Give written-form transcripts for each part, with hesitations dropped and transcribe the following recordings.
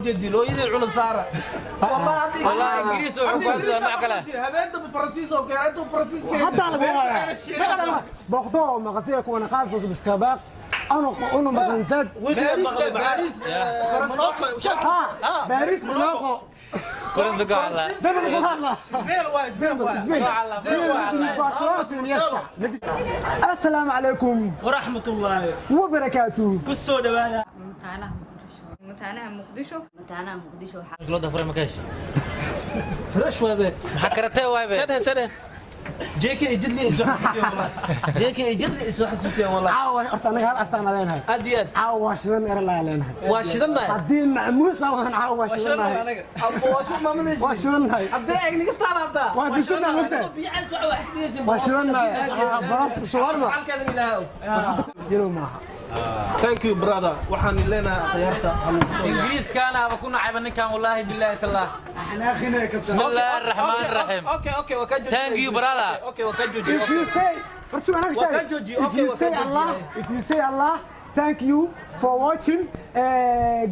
جدي لو يدي العلا سارة والله إنجليز وحكومة معك لا هبنت بفرنسيس وكيرانتو فرنسيس حتى على بوها بغضو مغازيك وانا قاصص بسكاباق انا مغنزات باريس باريس موناكو كلهم ذكوا على زين الله السلام عليكم ورحمة الله وبركاته كسو دوانا متانا مقدشو لو ده فريم كاش فريش وابك محكرته واي سنة جيكي يجد لي اسو حسوسيان والله جيكي يجد لي اسو حسوسيان والله عاوة horta anaga hal astaan leenahay ادياد caawa shidan er leenahay waa shidanay hadii macmuus aan caawa shidanay abo wasma maamulay waa shidanay hadii ay niga taalaada waa disana waqti biican soo wax xidiyay waa shidanay baras shawarma halkaada ilaahay yiro maaha thank you brother waxaan leena khiyaarta إنجليز كان أبى كنا عيبا كان والله بالله تالله احنا خنا بسم الله الرحمن الرحيم اوكي وكجو Thank you brother اوكي وكجو if you say what's your next say if you say Allah thank you for watching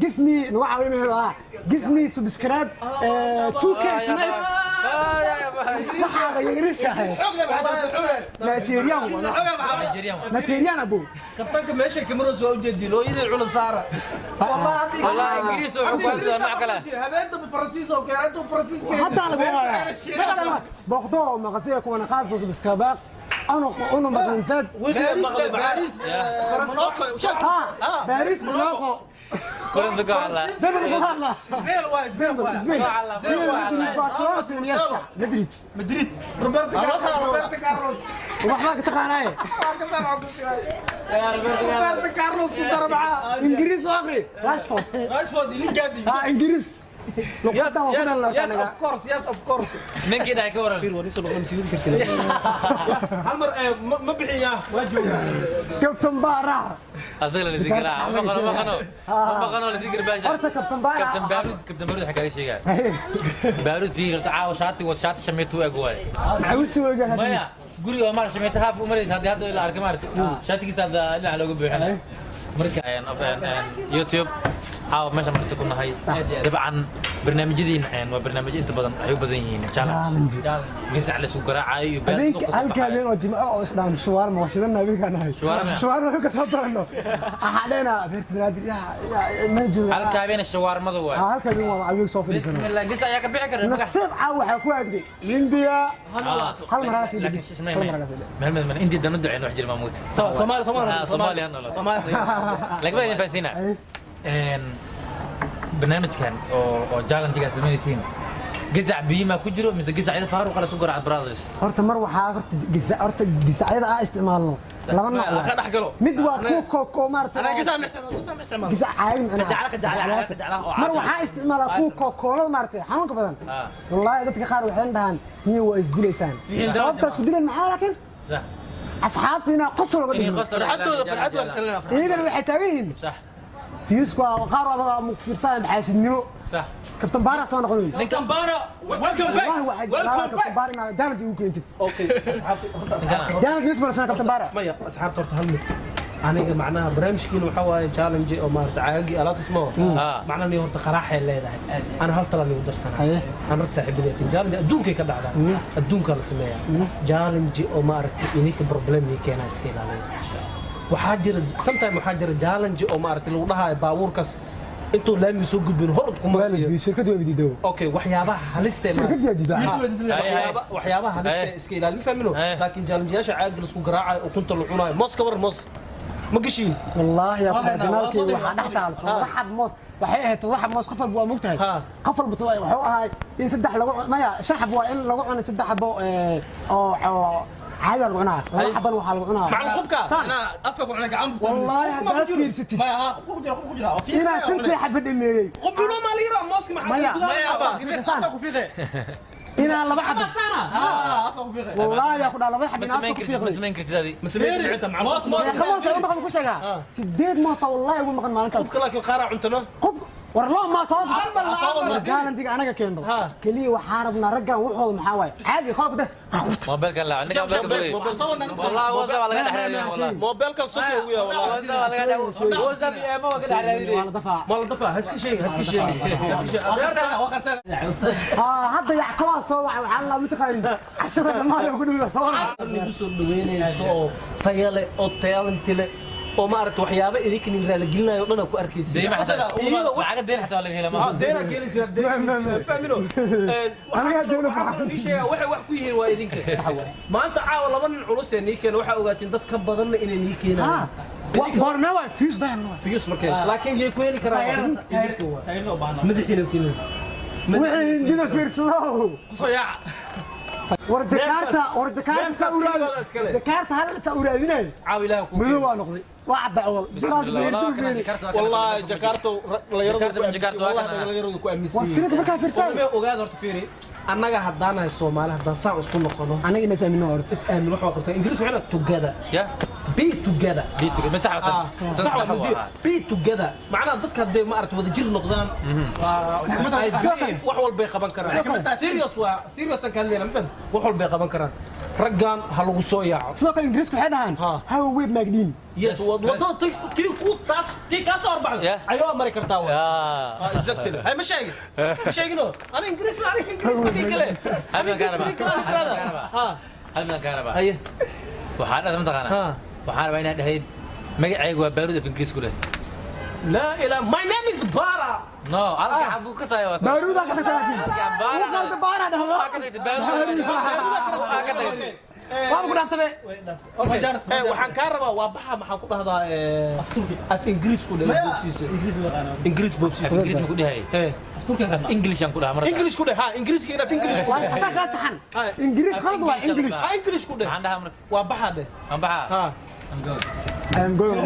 give me give me subscribe 2k tonight waxaa yirisahay material ابو كابتنك ماشي كاميرا سو جدي لو يدي العلا سارة والله إنجليز وحكومة معك لا هبنت بفرنسيس وكيرانتو فرنسيس حتى على بوها بغضو مغازيك وانا قاصص بسكاباق انا مغنزات باريس باريس موناكو كلهم ذكوا على زين الله مدريد روبرتو كارلوس وحنا تقاناي يا روبرتو كارلوس كنت ربعه انجليز واخري راشفورد اللي قادي انجليز لو يس كنت يس اوف كورس من كده كورة ونسال لو مسوي كرتي عمر ما بحياه واجو كابتن بارع أصلا اللي ذكر ما قنوا اللي ذكر باشا أنت كابتن بارع كابتن بارود حكى لي شيء بارود فيه تعاو شاطي وشاط شميتو أقوال عاوز وجه ما يا قولي ومار شميتها في عمري هذا إلى أركمارت شاطي كيس هذا إلى على قبل مركا يعني يوتيوب عاو ماشي مرت كنا هاي طبعا برنامج جديد يعني وبرنامج انت بدن ايو بدن يهين جالس على سوق راعي يبان هل كان وجماعه او اسلام شوارما وشدنا بي كان هاي شوارما بك صدرنا احدنا بيت بلاد يا نجو هل كابين الشوارما ذو هل كان ما عيوك صوفي بسم الله قصه يا كبيع كره نصيب عاو waxa ku agdi India hal marasi من اندي ده ندعي انه حجر ماموت صومالي انا صومالي لك بين فاسينا برنامج كان او جالنت جالس سمينيسين جزع بيما كجرو مس جزع يد فاروق على سوق رعد برادرز horta mar waxa horta gisaayada aan isticmaalno laba nooc ka dhaxgalo mid waa ko marta انا قسم محسن gisac caayim ana mar waxa isticmaalaa ko koolada marta xanuunka badan wallahi dadka qaar waxay dhahan niyo waa isdilaysaan sababtaas ku dileen maxaa laakiin صح asxaabtina qosol uga dhigay فرحت iyagana waxay taagan صح fiyusku qaar waa mugfirsan maxaasidnimo صح كابتن بارا سو نقول كابتن بارا ويلكم باك كابتن بارا دانك يمكن انت اوكي اصحابتي دانك يسمع سنه كابتن بارا مايا اصحابتي horta hal mid aniga macnaha barnaamijkiina waxa waaye challenge oo maarta caagi alaab ismo macnaha horta qaraaxay leedahay ana hal talan ugu darsanay ana saaxiibadii challenge adduunka ka dhacda adduunka la sameeyaa challenge oo maarta inika problem keena iska ilaaliyo waxaa jira sometimes waxaa jira challenge oo maarta lagu dhahayo baabuurkaas intuu laami soo gudbin hor kuma shirkadu way diido okay waxyaabaha halista waxyaabaha halista iska ilaalin fahmino laakiin challenge-yaasha caag la isku garaacayo oo kunta la cunayo mos ka war mos ma gashin والله يا قدنالكي waxa dhaxtaal waxab mos waxay ahayd waxab mos qofal waa mugtahay qofal buto wuxuu ahay in saddex lagu maya shaxab waa in lagu cuno saddex xabo oo عايز الغناء حبا وحال مع الخبكة انا افك وعلى قعم والله هذا في ستي ما ها قدر انا شنت حبا دميري قبلوا ما لي راه ماسك مع افك في ذا انا لا بحب افك في ذا والله يا اخو لا بحب مسمين كرت مسمين كرت هذه مسمين بعتها مع يا خمس انا بقول كل شيء سديد ما والله يقول مقن ما انت شوف كلاك القارع انتنا warlo ma soo galan diga anaga keeno kaliya waxaan rabnaa raggan wuxuu maxaa waay caadi qolka موبايل كان لا عندك موبايل والله وزع ولا قاعد والله موبايل كان صوتي ويا والله وزع ولا قاعد وزع ما قاعد على ولا دفع هسك شيء hadda yackoa soo waxa waxaan la mid cashada dhammaan ugu dhigo soo nagu soo dhaweynayso oo tayale oo talentile oo ma aragto waxyaabo idinkan raali gelinayo dhan ku arkaysi دي محسن وعقد دين حتى ولا هلا ما deena gelisay faamino aniga deena waxaan sheegay wax ku yihiin waa idinka maanta caawa laba nin culus ee ninkeen waxa ogaatiin dad ka badan inay ninkeenaan goorma waa fiis daan fiis markay laakiin yey ku heli karaan idinka waa tayno baana madaxiina ku heli wixii indina fiirsado kusoo yaaca دكارتا هل سأوراديني عاويلها كوكي مدو waa noqday waa cadda awal والله جاكارتا la yaradu والله la yaradu ku aaminsan fiirid marka fiirsan ma ogaad horta fiiri annaga haddaanahay Soomaali haddaan saan isku noqono anaga inay saamino horta is aamin wax waa qabsan Ingiriis waxna together يا be together مساحة صح be together macnaha dadka hadday ma aragto wada jir noqdaan wax walba ay qaban karaan serious kan leena ma wax walba ay qaban karaan raggan ha lagu soo yaaco sidoo kale Ingiriisku waxay dhahaan how we magdin yes wadada tii ku taas tii ka soo baxday ayuu mari kartaa waa exactly hay ma sheegino ana Ingiriis ma arkin Ingiriis kale هذا كهرباء هذا كهرباء ايه waxaan aad mataqaana waxaan rabaa inaad dhahayd magacaygu waa baaruud af Ingiriis ku leh لا إله my name is Bara no alka abu ka sayo baaruud ka tagtay qalbi baara dhahdo waa ku dhaftay waxaan ka rabaa waa baxa maxaan ku dhahdaa af Ingiriis ku dhahay boobsiisa Ingiriis boobsiisa Ingiriis ma ku dhahay af English aan ku dhahay marka English ku dhahay ha Ingiriis ka English ku dhahay asaga saxan Ingiriis qalad waa English English ku dhahay waxaan dhahaa marka waa baxa de aan baxa ha I'm going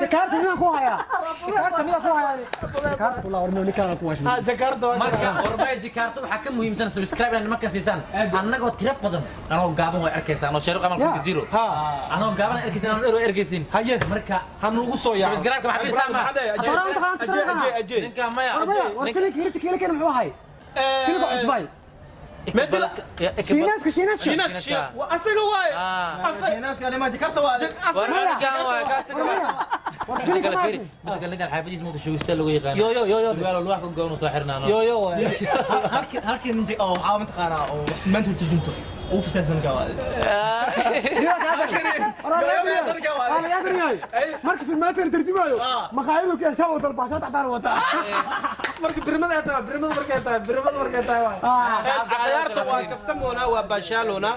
Jakarta mina ku haya Jakarta kula warmo ninkaan ku washay Jakarta marka warbay Jakarta waxa ka muhiimsan subscribe aan marka siisan anagoo tiro badan anoo gaaban way arkaysaan oo sheero qamal ku zero ha anoo gaaban arkaysaan anoo ergeysin haye marka han lagu soo yaaco subscribe ka maxaa fiirsan ma aje ninka maya war filinka hirta kale kan muxuu ahay filinka cusbay مدلا شيناس واسقه واي الناس كان ما ذكرت واحد وانا كان واي قال لك الحافظ اسمه شو يستلو يقان يو قالوا الواحد قالوا صاحرنا يو هلكي انت او عاومت قانا او ما انت تجنتو وفي سنه قواد انا يا درياي marka filmaanta tarjumayo maqaayadu ka soo wada baxsad xataa wata marka birmada markay tahay ciyaarta waa kaftamoona waa baashaalona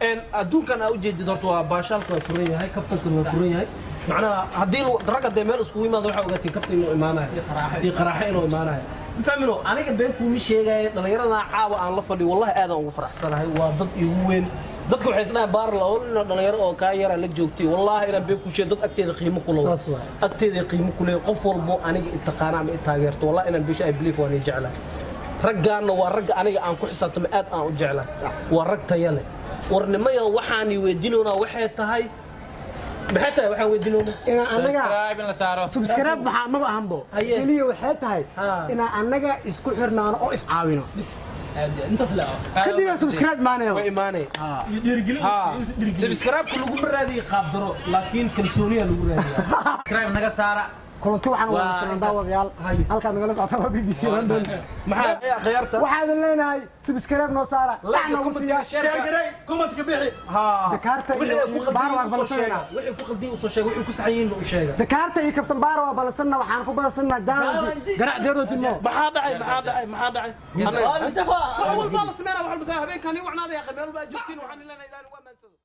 ان adduunkan aa u jeedid horta waa baashaalka waa furan yahay kaftankan waa furan yahay macnaha haddii ragga dee meel iskugu yimaado waxaa ogaatiin kafta inuu imaanayo iyo qaraaxe inuu imaanayo fahmino aniga been kuuma sheegaya dhallinyarada caawa aan la fadhiyo wallahi aad aan ugu faraxsanahay waa dad igu weyn dadka waxay isdhahay baar la oo dhalinyaro oo ka yara la joogtay wallahi inaan been ku sheeg dad agteeda qiimo ku leeyahay agteeda qiimo ku leeyahay qof walbo aniga intaqaana ama taageerto wallahi inaan bisha ay believe waan jeclahay raggaana waa ragga aniga aan ku xisaabtamo aad aan u jeclahay waa rag tayo leh warnimada waxaan weydiinona waxay tahay maxay tahay waxaan weydiinona in anaga subscribe la saaro subscribe ma ahanbo kaliya waxay tahay in anaga isku xirnaano oo is caawino انت لا kadib subscribe maanayo way imaanay subscribe ku lagu raadiyo qaab daro laakiin kalsooniya lagu raadiyo subscribe naga saara كنت waxaan wanaagsan daawadayaal halka nagala socota BBC London maxaa khiyaarta waxaan leenahay subscribe noo saara lacna ugu siiya share garay comment ka bixi ha Jakarta iyo Barwa balsanna wixii ku qaldii soo sheegay wixii ku saxayeen uu sheegay Jakarta iyo Captain Barwa balsanna waxaan ku balsanna jaan garac deedo timo maxaa dhacay ana walba la sameeyay wax walba habeenkani wacnaada ya qabeelo baa joogtiin waxaan ilaahay waa maansado